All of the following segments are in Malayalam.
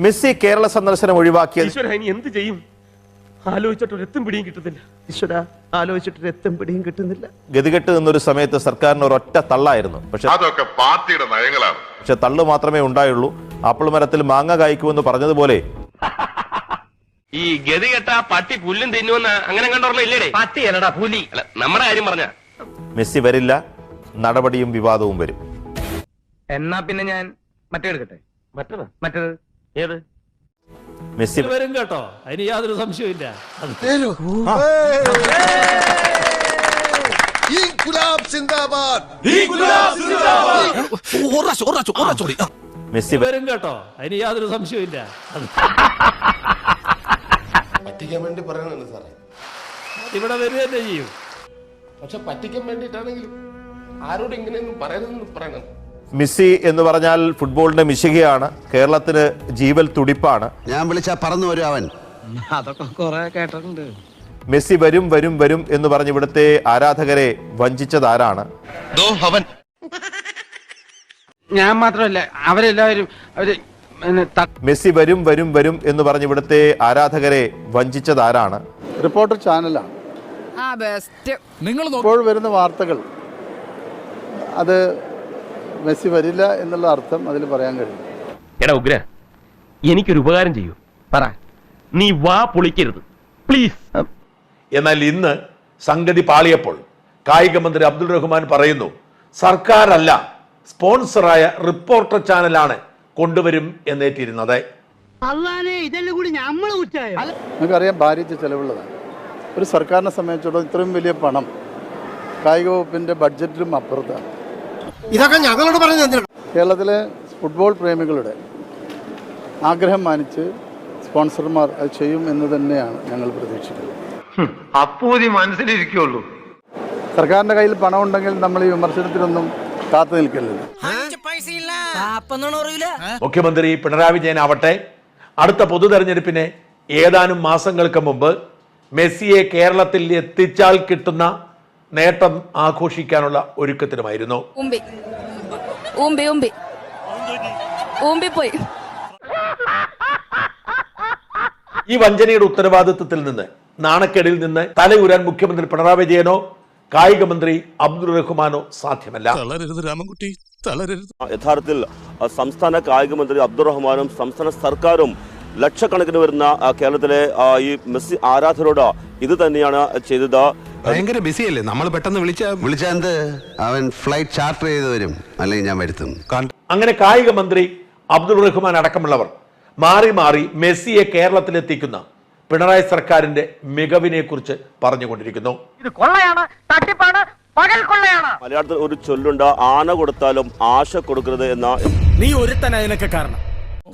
മെസ്സി കേരള സന്ദർശനം ഒഴിവാക്കിയത് എന്ത് ചെയ്യും? ആലോചിച്ചിട്ടൊരെത്തും പിടിയും കിട്ടുന്നില്ല. ആലോചിച്ചിട്ടൊരെത്തും പിടിയും കിട്ടുന്നില്ല. ഗതികെട്ട് നിന്നൊരു സമയത്ത് സർക്കാരിന് ഒരൊറ്റ തള്ളായിരുന്നു. പക്ഷെ അതൊക്കെ പാർട്ടിയുടെ നയങ്ങളാണ്. പക്ഷെ തള്ളു മാത്രമേ ഉണ്ടായുള്ളൂ. ആപ്പിൾ മരത്തിൽ മാങ്ങ കായ്ക്കുമെന്ന് പറഞ്ഞതുപോലെ ഈ ഗതികെട്ട പട്ടി പുല്ലും തിന്നുവെന്ന് അങ്ങനെ കണ്ടോർമ്മ ഇല്ലേടേ? പട്ടിയല്ലടാ പുലി. അല്ല, നമ്മുടെ കാര്യം പറഞ്ഞ മെസ്സി വരില്ല, നടപടിയും വിവാദവും വരും. എന്നാ പിന്നെ ഞാൻ മറ്റേ എടുക്കട്ടെ. മറ്റേത് ഏത്? മെസ്സി വരും കേട്ടോ, അതിന് യാതൊരു സംശയമില്ല. മെസ്സി വരും കേട്ടോ, അതിന് യാതൊരു സംശയമില്ല. പറ്റിക്കാൻ വേണ്ടി പറയുന്നുണ്ട് സാറേ. ഇവിടെ വരിക തന്നെ ചെയ്യും. പക്ഷെ പറ്റിക്കാൻ വേണ്ടിയിട്ടാണെങ്കിലും ആരോട് ഇങ്ങനെയൊന്നും പറയരുതെന്ന് പറയണം. മെസ്സി എന്ന് പറഞ്ഞാൽ ഫുട്ബോളിന്റെ മിശികയാണ്. കേരളത്തിന് ജീവൽ തുടിപ്പാണ്. ഞാൻ വിളിച്ചാ പറന്നു വരും അവൻ. അതൊക്കെ കുറെ കേട്ടിട്ടുണ്ട്. മെസ്സി വരും വരും വരും എന്ന് പറഞ്ഞ് ഇവിടുത്തെ ആരാധകരെ വഞ്ചിച്ചതാരാണ്? ഞാൻ മാത്രമല്ല, അവരെല്ലാവരും മെസ്സി വരും വരും വരും എന്ന് പറഞ്ഞ് ഇവിടുത്തെ ആരാധകരെ വഞ്ചിച്ചതാരാണ്? റിപ്പോർട്ടർ ചാനലാണ്. ഇപ്പോൾ വരുന്ന വാർത്തകൾ അത് മെസ്സി വരില്ല എന്നുള്ള അർത്ഥം അതിൽ പറയാൻ കഴിയും. എടാ ഉഗ്ര, എനിക്കൊരു ഉപകാരം ചെയ്യൂ. പറ, നീ വാ പൊളിക്കരുത് പ്ലീസ്. എന്നാൽ ഇന്ന് സംഗതി പാളിയപ്പോൾ കായിക മന്ത്രി അബ്ദുൾ റഹ്മാൻ പറയുന്നു, സർക്കാരല്ല സ്പോൺസറായ റിപ്പോർട്ടർ ചാനലാണ് കൊണ്ടുവരും എന്നേറ്റിരുന്നത്. നമുക്കറിയാം, ഭാരിച്ച ചെലവുള്ളതാണ്. ഒരു സർക്കാരിനെ സംബന്ധിച്ചിടത്തോളം ഇത്രയും വലിയ പണം കായിക വകുപ്പിന്റെ ബഡ്ജറ്റിലും അപ്പുറത്താണ്. ഇതൊക്കെ ഞങ്ങളോട് പറഞ്ഞു. കേരളത്തിലെ ഫുട്ബോൾ പ്രേമികളുടെ ആഗ്രഹം മാനിച്ച് സ്പോൺസർമാർ അത് ചെയ്യും എന്ന് തന്നെയാണ് ഞങ്ങൾ പ്രതീക്ഷിക്കുന്നത്. അപ്പൂതി മനസ്സിലിരിക്കുള്ളൂ. സർക്കാരിന്റെ കയ്യിൽ പണം ഉണ്ടെങ്കിൽ നമ്മൾ ഈ വിമർശനത്തിനൊന്നും കാത്തു നിൽക്കില്ല. മുഖ്യമന്ത്രി പിണറായി വിജയൻ ആവട്ടെ, അടുത്ത പൊതു തെരഞ്ഞെടുപ്പിന് ഏതാനും മാസങ്ങൾക്ക് മുമ്പ് മെസ്സിയെ കേരളത്തിൽ എത്തിച്ചാൽ കിട്ടുന്ന നേട്ടം ആഘോഷിക്കാനുള്ള ഒരുക്കത്തിനുമായിരുന്നു. ഈ വഞ്ചനയുടെ ഉത്തരവാദിത്വത്തിൽ നിന്ന്, നാണക്കേടിൽ നിന്ന് തലയുരാൻ മുഖ്യമന്ത്രി പിണറായി വിജയനോ കായിക മന്ത്രി അബ്ദുൾ റഹ്മാനോ സാധ്യമല്ല. യഥാർത്ഥത്തിൽ സംസ്ഥാന കായിക മന്ത്രി അബ്ദുൾ റഹ്മാനും സംസ്ഥാന സർക്കാരും ലക്ഷക്കണക്കിന് വരുന്ന കേരളത്തിലെ ഈ മെസ്സി ആരാധകരോട് ഇത് തന്നെയാണ് ചെയ്തത്. ഭയങ്കര ബിസിയല്ലേ, നമ്മൾ പെട്ടെന്ന് വിളിച്ചാ എന്ത്, അവൻ ഫ്ലൈറ്റ് ചാർട്ടർ ചെയ്ത് വരും, അല്ലെങ്കിൽ ഞാൻ വരുത്തും. അങ്ങനെ കായിക മന്ത്രി അബ്ദുൾ റഹ്മാൻ അടക്കമുള്ളവർ മാറി മാറി മെസ്സിയെ കേരളത്തിലെത്തിക്കുന്ന പിണറായി സർക്കാരിന്റെ മികവിനെ കുറിച്ച് പറഞ്ഞുകൊണ്ടിരിക്കുന്നു. ഇത് കൊള്ളയാണ്, തട്ടിപ്പാണ്, പകൽ കൊള്ളയാണ്. മലയാളത്തിൽ ഒരു ചൊല്ലുണ്ട്, ആന കൊടുത്താലും ആശ കൊടുക്കരുത് എന്ന. നീ ഒരുത്തനാ ഇതിനൊക്കെ കാരണം.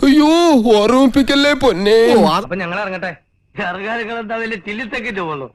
അയ്യോ, ഓർമ്മിപ്പിക്കല്ലേ പൊന്നെ. അപ്പൊ ഞങ്ങൾ ഇറങ്ങട്ടെ. ഇറങ്ങാൻ എന്താ വലിയ ചില്ലിത്തെക്കിട്ട് പോകുന്നു.